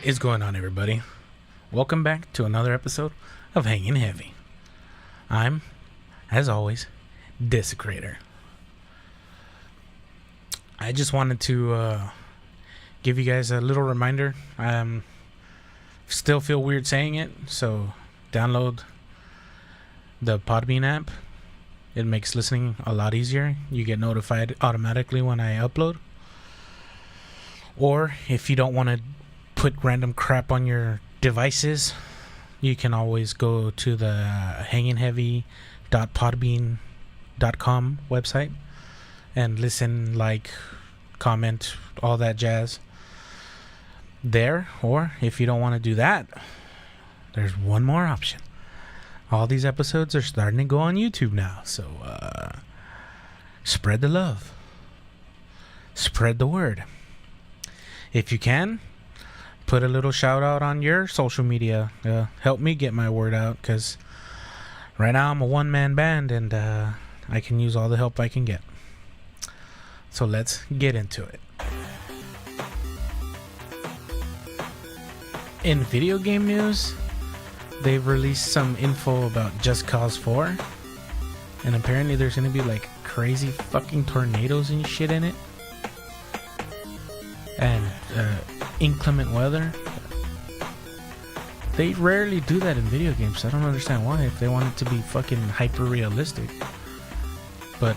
Is going on, everybody? Welcome back to another episode of Hanging Heavy. I'm, as always, Desecrator. I just wanted to give you guys a little reminder. Still feel weird saying it, so download the Podbean app. It makes listening a lot easier. You get notified automatically when I upload. Or if you don't want to put random crap on your devices, you can always go to the hangingheavy.podbean.com website and listen, like, comment, all that jazz there. Or if you don't want to do that, there's one more option. All these episodes are starting to go on YouTube now, so spread the love, spread the word. If you can, put a little shout out on your social media. Help me get my word out, because right now I'm a one-man band and I can use all the help I can get. So let's get into it. In video game news, they've released some info about Just Cause 4, and apparently there's going to be like crazy fucking tornadoes and shit in it, and inclement weather. They rarely do that in video games. I don't understand why, if they want it to be fucking hyper realistic. But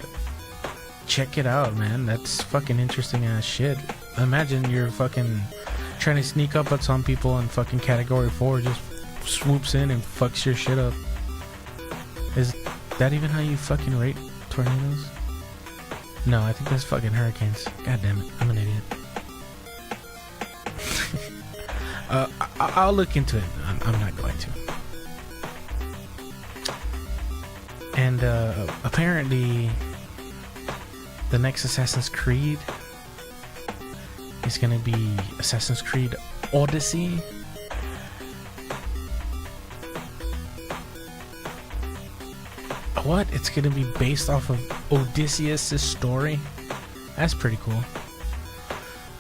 check it out, man. That's fucking interesting ass shit. Imagine you're fucking trying to sneak up at some people and fucking Category 4 just swoops in and fucks your shit up. Is that even how you fucking rate tornadoes? No, I think that's fucking hurricanes. God damn it, I'm an idiot. I'll look into it. I'm not going to. And apparently the next Assassin's Creed is going to be Assassin's Creed Odyssey. What? It's going to be based off of Odysseus' story? That's pretty cool.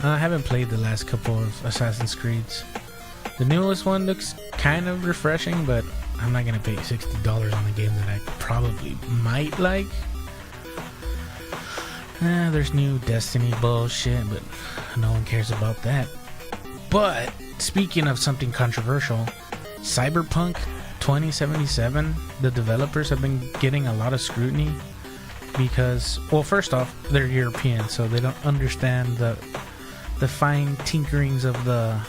I haven't played the last couple of Assassin's Creeds. The newest one looks kind of refreshing, but I'm not going to pay $60 on a game that I probably might like. There's new Destiny bullshit, but no one cares about that. But speaking of something controversial, Cyberpunk 2077, the developers have been getting a lot of scrutiny because, well, first off, they're European, so they don't understand the fine tinkerings of the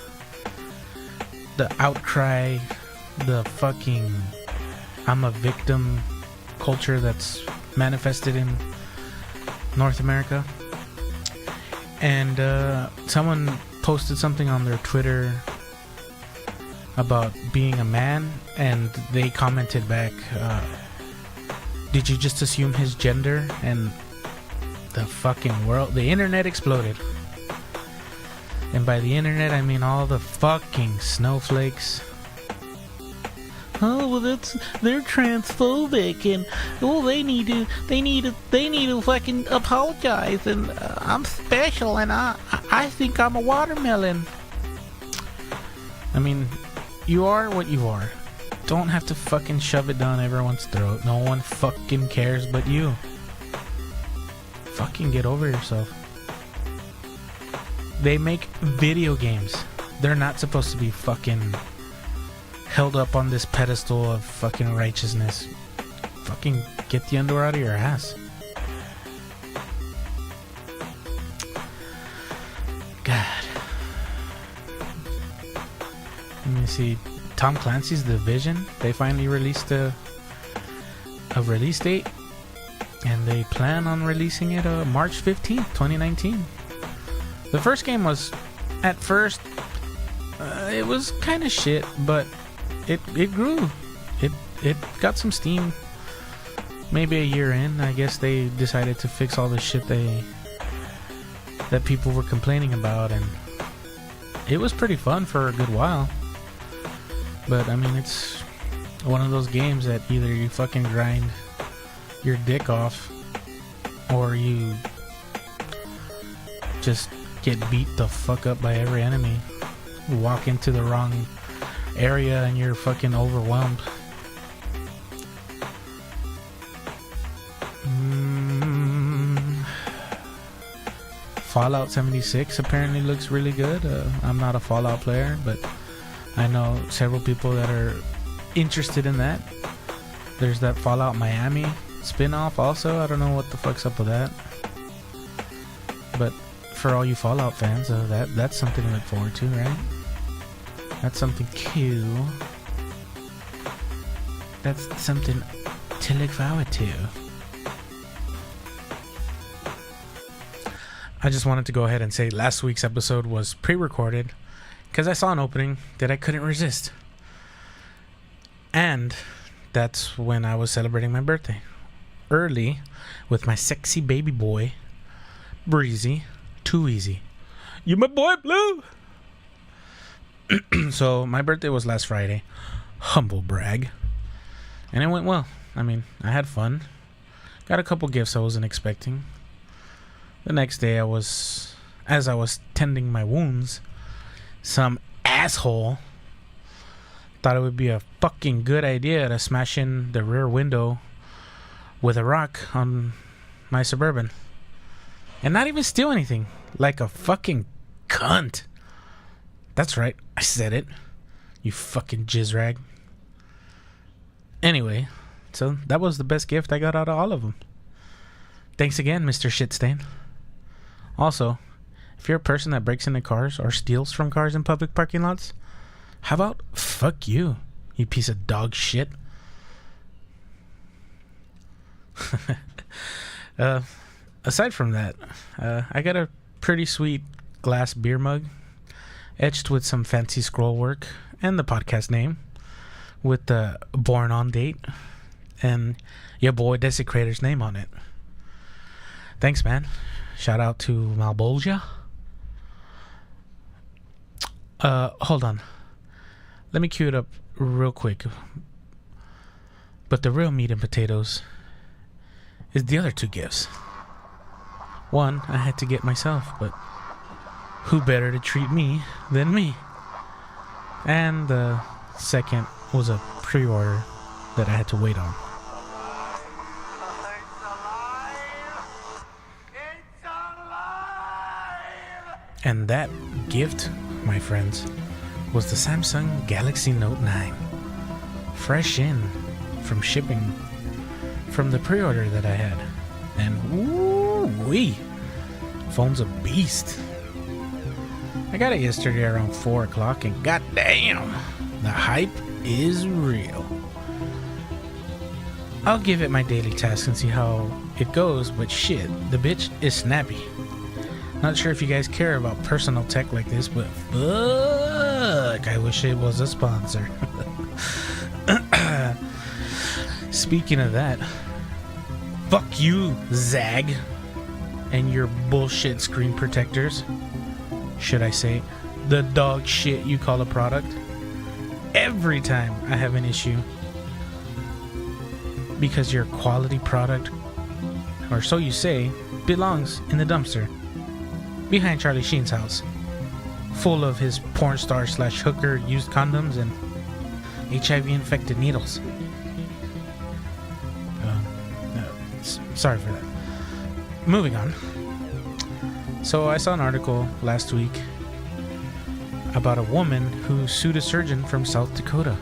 outcry, the fucking I'm a victim culture that's manifested in North America. And someone posted something on their Twitter about being a man, and they commented back, did you just assume his gender? And the fucking world, the internet exploded. And by the internet, I mean all the fucking snowflakes. Oh, well, they're transphobic, and oh, they need to fucking apologize. And I'm special, and I think I'm a watermelon. I mean, you are what you are. Don't have to fucking shove it down everyone's throat. No one fucking cares but you. Fucking get over yourself. They make video games. They're not supposed to be fucking held up on this pedestal of fucking righteousness. Fucking get the underwear out of your ass. God. Let me see. Tom Clancy's The Division. They finally released a release date, and they plan on releasing it March 15th, 2019. The first game was, at first, it was kind of shit, but it grew. It got some steam. Maybe a year in, I guess they decided to fix all the shit that people were complaining about, and it was pretty fun for a good while. But I mean, it's one of those games that either you fucking grind your dick off, or you just get beat the fuck up by every enemy. walk into the wrong area and you're fucking overwhelmed. Fallout 76 apparently looks really good. I'm not a Fallout player, but I know several people that are interested in that. There's that Fallout Miami spin-off also. I don't know what the fuck's up with that. But for all you Fallout fans, that's something to look forward to, right? That's something cool. That's something to look forward to. I just wanted to go ahead and say last week's episode was pre-recorded because I saw an opening that I couldn't resist. And that's when I was celebrating my birthday. Early with my sexy baby boy, Breezy, Too Easy. You my boy, Blue! So my birthday was last Friday. Humble brag. And it went well. I mean, I had fun. Got a couple gifts I wasn't expecting. The next day as I was tending my wounds, some asshole thought it would be a fucking good idea to smash in the rear window with a rock on my Suburban. And not even steal anything. Like a fucking cunt. That's right, I said it. You fucking jizz rag. Anyway, so that was the best gift I got out of all of them. Thanks again, Mr. Shitstain. Also, if you're a person that breaks into cars or steals from cars in public parking lots, how about fuck you, you piece of dog shit? Aside from that, I got a pretty sweet glass beer mug etched with some fancy scroll work and the podcast name with the born on date and your boy Desecrator's name on it. Thanks, man. Shout out to Malbolgia. Hold on. Let me cue it up real quick. But the real meat and potatoes is the other two gifts. One I had to get myself, but who better to treat me than me? And the second was a pre-order that I had to wait on. And that gift, my friends, was the Samsung Galaxy Note 9. Fresh in from shipping from the pre-order that I had. And woo-wee, phone's a beast. I got it yesterday around 4 o'clock and goddamn, the hype is real. I'll give it my daily task and see how it goes, but shit, the bitch is snappy. Not sure if you guys care about personal tech like this, but fuck, I wish it was a sponsor. Speaking of that, fuck you, Zag, and your bullshit screen protectors. Should I say, the dog shit you call a product? Every time I have an issue, because your quality product, or so you say, belongs in the dumpster behind Charlie Sheen's house, full of his porn star / hooker used condoms and HIV infected needles. Sorry for that. Moving on. So I saw an article last week about a woman who sued a surgeon from South Dakota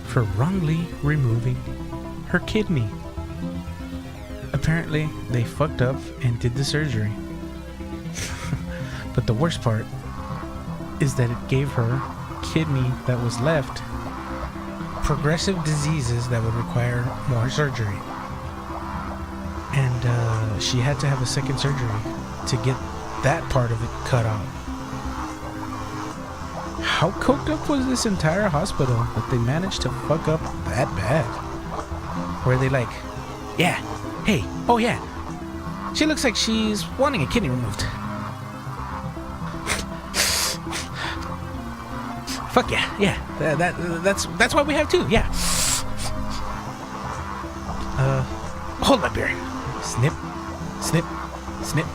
for wrongly removing her kidney. Apparently they fucked up and did the surgery. But the worst part is that it gave her kidney that was left progressive diseases that would require more surgery. And she had to have a second surgery to get that part of it cut out. How coked up was this entire hospital that they managed to fuck up that bad? Where they like, yeah, hey, oh yeah, she looks like she's wanting a kidney removed. Fuck yeah, that's what we have too, yeah. Hold my beer. Snip, snip, snip,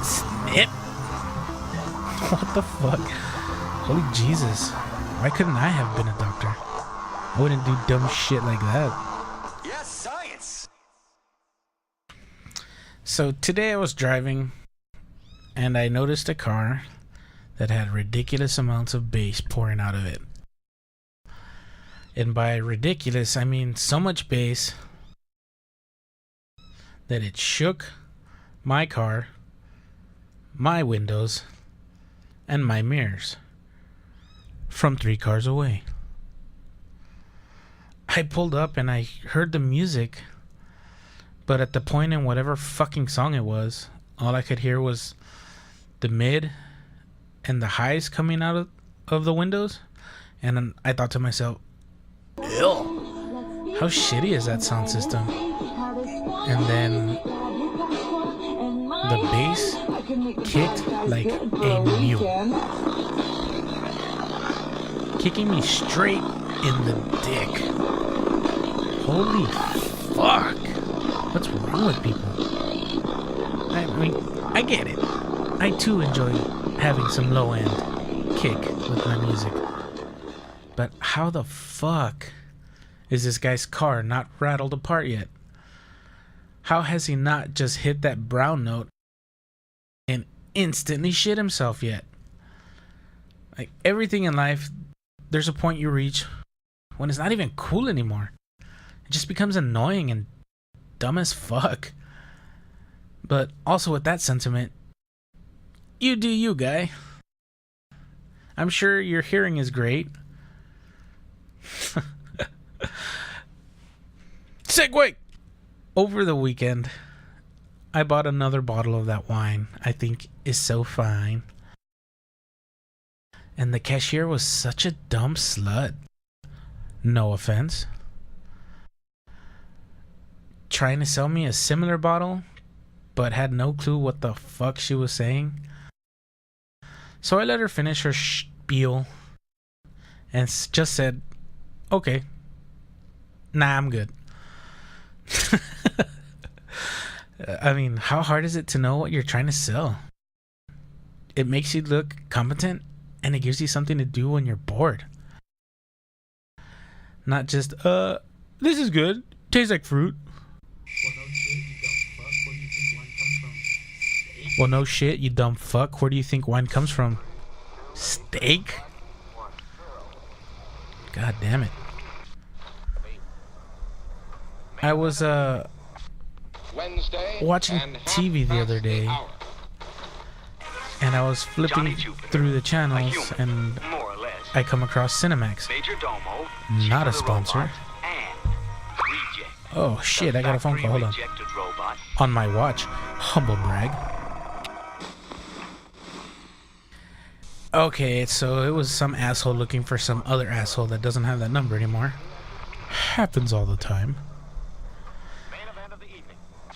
snip. What the fuck? Holy Jesus. Why couldn't I have been a doctor? I wouldn't do dumb shit like that. Yes, science. So today I was driving and I noticed a car that had ridiculous amounts of bass pouring out of it. And by ridiculous, I mean so much bass that it shook my car, my windows, and my mirrors from 3 cars away. I pulled up and I heard the music, but at the point in whatever fucking song it was, all I could hear was the mid and the highs coming out of the windows. And then I thought to myself, ew, how shitty is that sound system? And then the bass kicked like a mule, kicking me straight in the dick. Holy fuck. What's wrong with people? I mean, I get it. I too enjoy having some low end kick with my music. But how the fuck is this guy's car not rattled apart yet? How has he not just hit that brown note and instantly shit himself yet? Like everything in life, there's a point you reach when it's not even cool anymore. It just becomes annoying and dumb as fuck. But also with that sentiment, you do you, guy. I'm sure your hearing is great. Segue! Over the weekend, I bought another bottle of that wine I think is so fine. And the cashier was such a dumb slut. No offense. Trying to sell me a similar bottle, but had no clue what the fuck she was saying. So I let her finish her spiel and just said, okay. Nah, I'm good. I mean, how hard is it to know what you're trying to sell? It makes you look competent and it gives you something to do when you're bored. Not just, this is good. Tastes like fruit. Well, no shit, you dumb fuck. Where do you think wine comes from? Steak? God damn it. I was watching TV the other day, and I was flipping through the channels, and I come across Cinemax. Not a sponsor. Oh shit, I got a phone call. Hold on. On my watch. Humble brag. Okay, so it was some asshole looking for some other asshole that doesn't have that number anymore. Happens all the time.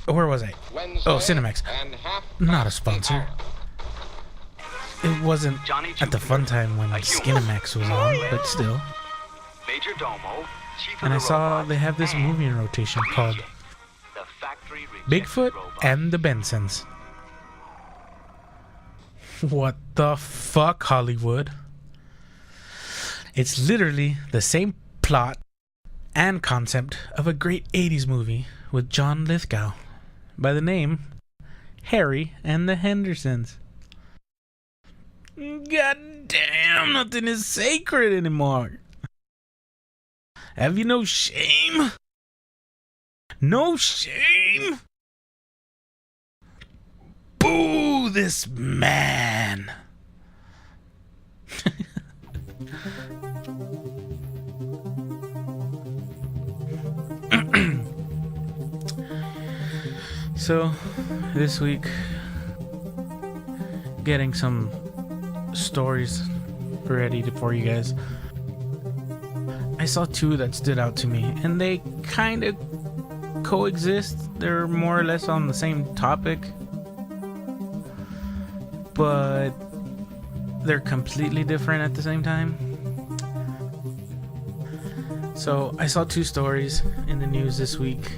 Where was I? Oh, Cinemax. Not a sponsor. It wasn't at the fun time when Skinemax was on, but still. And I saw they have this movie in rotation called Bigfoot and the Bensons. What the fuck, Hollywood? It's literally the same plot and concept of a great 80s movie with John Lithgow by the name Harry and the Hendersons. God damn, nothing is sacred anymore. Have you no shame? No shame? Boo this man. So, this week, getting some stories ready for you guys. I saw 2 that stood out to me, and they kind of coexist. They're more or less on the same topic, but they're completely different at the same time. So I saw 2 stories in the news this week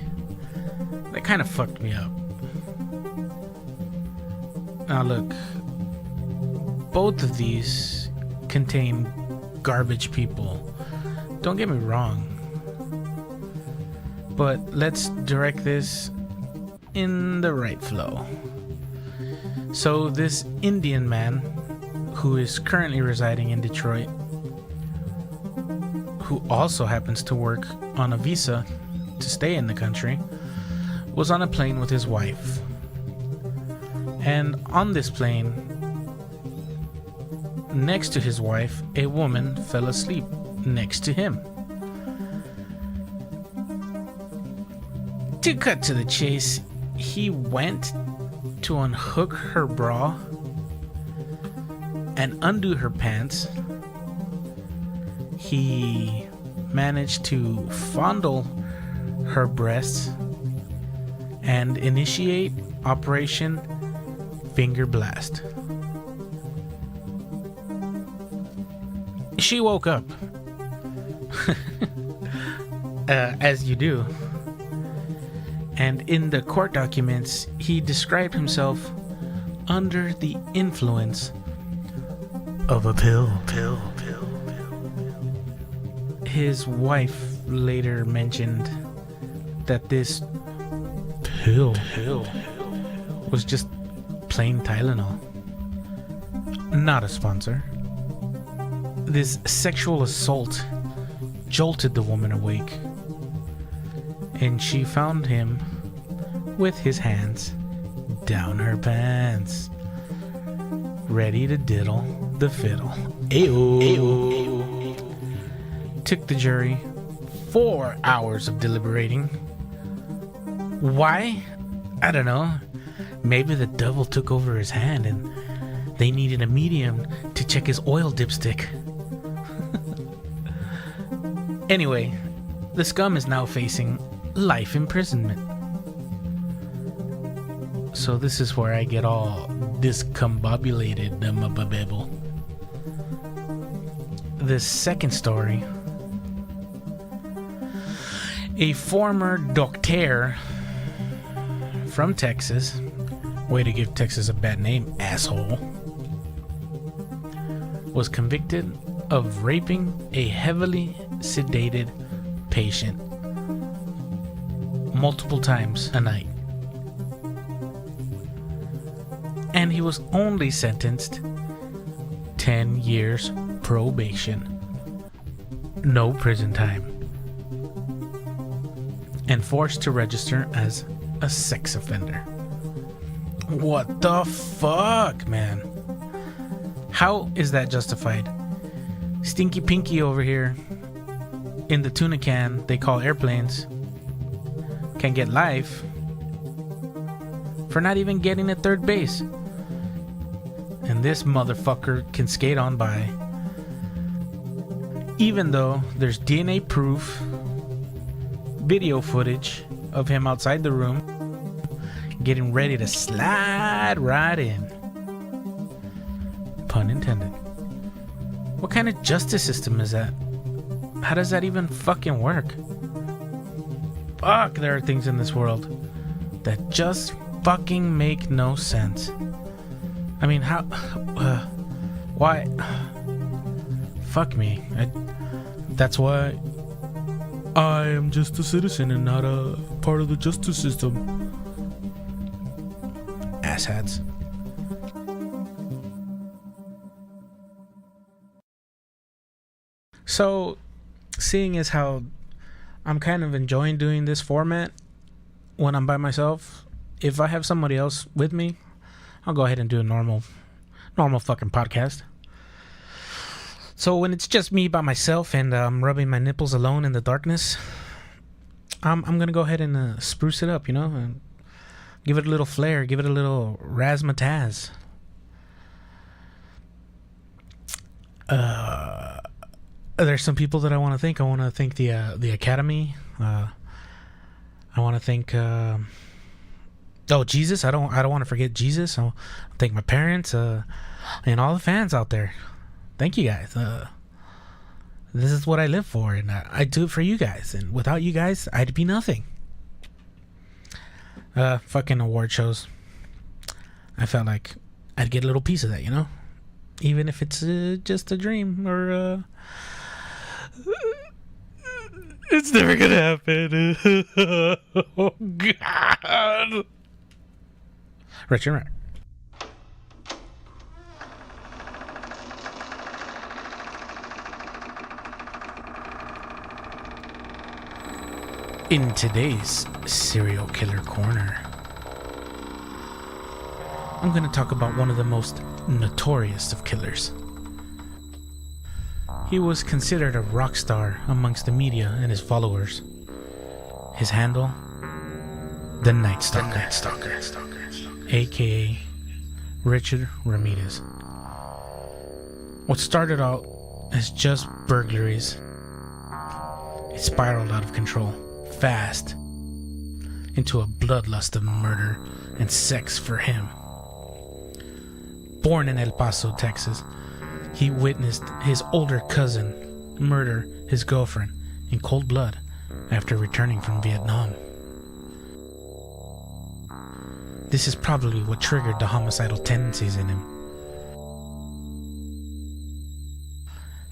that kind of fucked me up. Now look, both of these contain garbage people. Don't get me wrong. But let's direct this in the right flow. So this Indian man, who is currently residing in Detroit, who also happens to work on a visa to stay in the country, was on a plane with his wife. And on this plane, next to his wife, a woman fell asleep next to him. To cut to the chase, he went to unhook her bra and undo her pants. He managed to fondle her breasts and initiate Operation Finger Blast. She woke up, as you do. And in the court documents, he described himself under the influence of a pill. His wife later mentioned that this pill was just plain Tylenol. Not a sponsor. This sexual assault jolted the woman awake, and she found him with his hands down her pants, ready to diddle the fiddle. Ayo. Took the jury 4 hours of deliberating. Why? I don't know. Maybe the devil took over his hand and they needed a medium to check his oil dipstick. Anyway, the scum is now facing life imprisonment. So this is where I get all discombobulated. The second story. A former doctor from Texas, way to give Texas a bad name, asshole, was convicted of raping a heavily sedated patient multiple times a night. And he was only sentenced 10 years probation, no prison time, and forced to register as a sex offender. What the fuck, man? How is that justified? Stinky Pinky over here in the tuna can they call airplanes can get life for not even getting at third base. And this motherfucker can skate on by, even though there's DNA proof, video footage of him outside the room getting ready to slide right in. Pun intended. What kind of justice system is that? How does that even fucking work? Fuck, there are things in this world that just fucking make no sense. I mean, how? Why? Fuck me. That's why I am just a citizen and not a part of the justice system. Asshats. So, seeing as how I'm kind of enjoying doing this format when I'm by myself, if I have somebody else with me, I'll go ahead and do a normal fucking podcast. So when it's just me by myself and I'm rubbing my nipples alone in the darkness, I'm gonna go ahead and spruce it up, and give it a little flair, give it a little razzmatazz. There's some people that I want to thank. I want to thank the Academy. I want to thank Jesus. I don't want to forget Jesus. I'll thank my parents and all the fans out there. Thank you guys. This is what I live for, and I do it for you guys. And without you guys, I'd be nothing. Fucking award shows. I felt like I'd get a little piece of that, even if it's just a dream or it's never gonna happen. Oh God! Richard. In today's Serial Killer Corner, I'm going to talk about one of the most notorious of killers. He was considered a rock star amongst the media and his followers. His handle? The Night Stalker, aka Richard Ramirez. What started out as just burglaries, it spiraled out of control fast into a bloodlust of murder and sex for him. Born in El Paso, Texas, he witnessed his older cousin murder his girlfriend in cold blood after returning from Vietnam. This is probably what triggered the homicidal tendencies in him.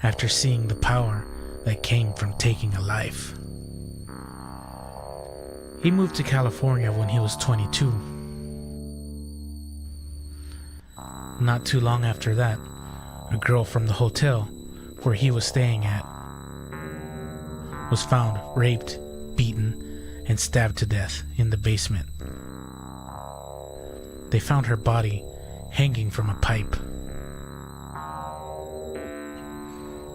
After seeing the power that came from taking a life. He moved to California when he was 22. Not too long after that, a girl from the hotel where he was staying at was found raped, beaten, and stabbed to death in the basement. They found her body hanging from a pipe.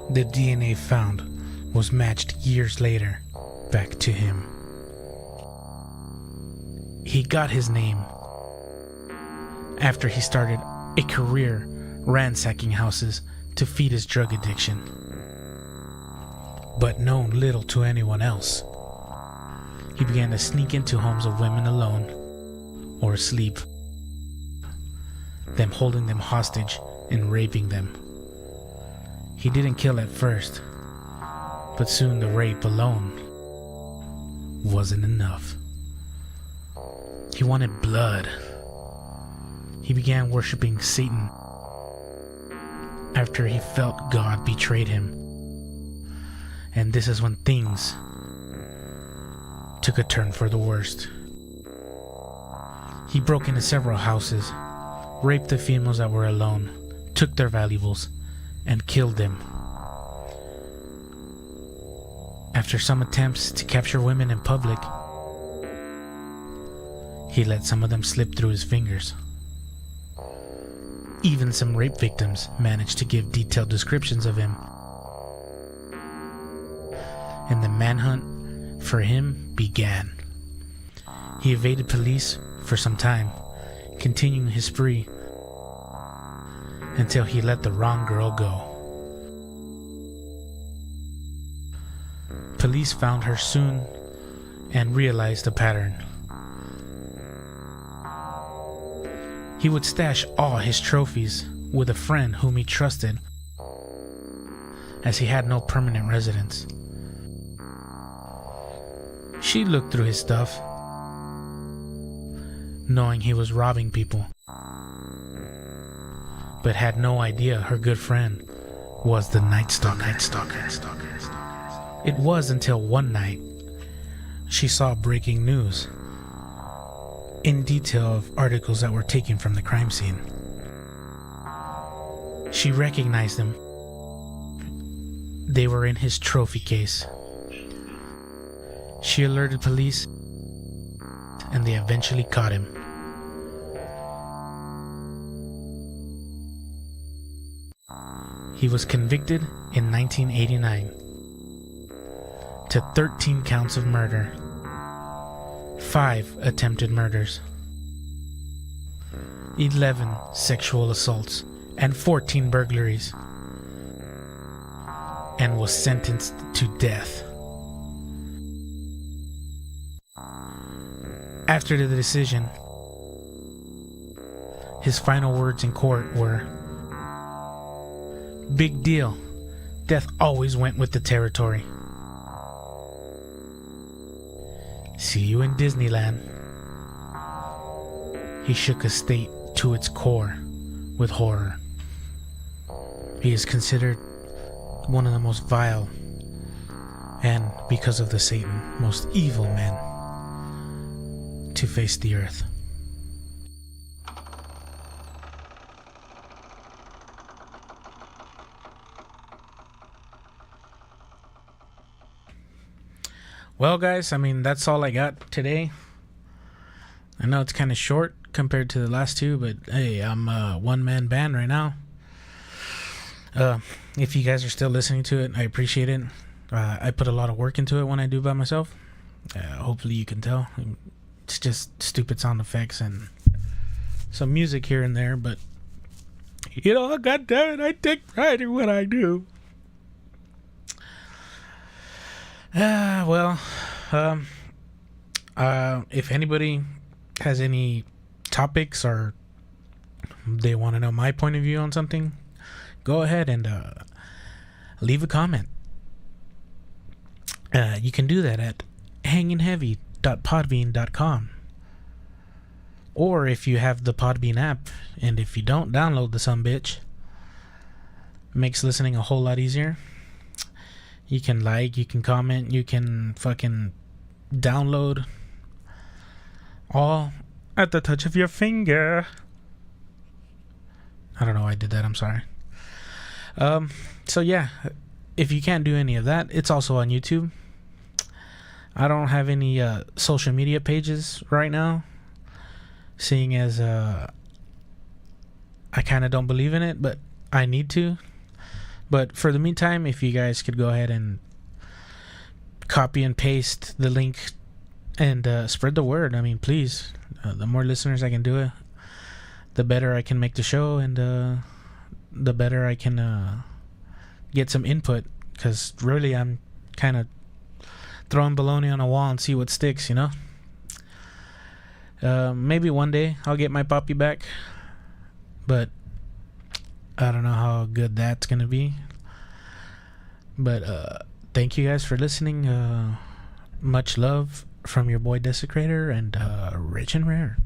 The DNA found was matched years later back to him. He got his name after he started a career ransacking houses to feed his drug addiction, but known little to anyone else. He began to sneak into homes of women alone or asleep, them holding them hostage and raping them. He didn't kill at first, but soon the rape alone wasn't enough. He wanted blood. He began worshiping Satan after he felt God betrayed him. And this is when things took a turn for the worst. He broke into several houses, raped the females that were alone, took their valuables, and killed them. After some attempts to capture women in public, he let some of them slip through his fingers. Even some rape victims managed to give detailed descriptions of him. And the manhunt for him began. He evaded police for some time, continuing his spree until he let the wrong girl go. Police found her soon and realized the pattern. He would stash all his trophies with a friend whom he trusted, as he had no permanent residence. She looked through his stuff, knowing he was robbing people, but had no idea her good friend was the Night Stalker. It was until one night she saw breaking news in detail of articles that were taken from the crime scene. She recognized them. They were in his trophy case. She alerted police, and they eventually caught him. He was convicted in 1989 to 13 counts of murder, 5 attempted murders, 11 sexual assaults, and 14 burglaries, and was sentenced to death. After the decision, his final words in court were, "Big deal. Death always went with the territory. See you in Disneyland." He shook a state to its core with horror. He is considered one of the most vile and, because of the Satan, most evil men to face the earth. Well, guys, I mean, that's all I got today. I know it's kind of short compared to the last two, but hey, I'm a one-man band right now. If you guys are still listening to it, I appreciate it. I put a lot of work into it when I do by myself. Hopefully you can tell. It's just stupid sound effects and some music here and there, but you know, God damn it, I take pride in what I do. If anybody has any topics or they want to know my point of view on something, go ahead and leave a comment. You can do that at hangingheavy.podbean.com. Or if you have the Podbean app, and if you don't download the sumbitch, it makes listening a whole lot easier. You can like, you can comment, you can fucking download, all at the touch of your finger. I don't know why I did that, I'm sorry. So yeah, if you can't do any of that, it's also on YouTube. I don't have any social media pages right now, seeing as I kind of don't believe in it, but I need to. But for the meantime, if you guys could go ahead and copy and paste the link and spread the word. I mean, please. The more listeners I can do it, the better I can make the show, and the better I can get some input. Because really, I'm kind of throwing baloney on a wall and see what sticks, you know? Maybe one day I'll get my poppy back. But I don't know how good that's gonna be. But thank you guys for listening. Much love from your boy Desecrator and Rich and Rare.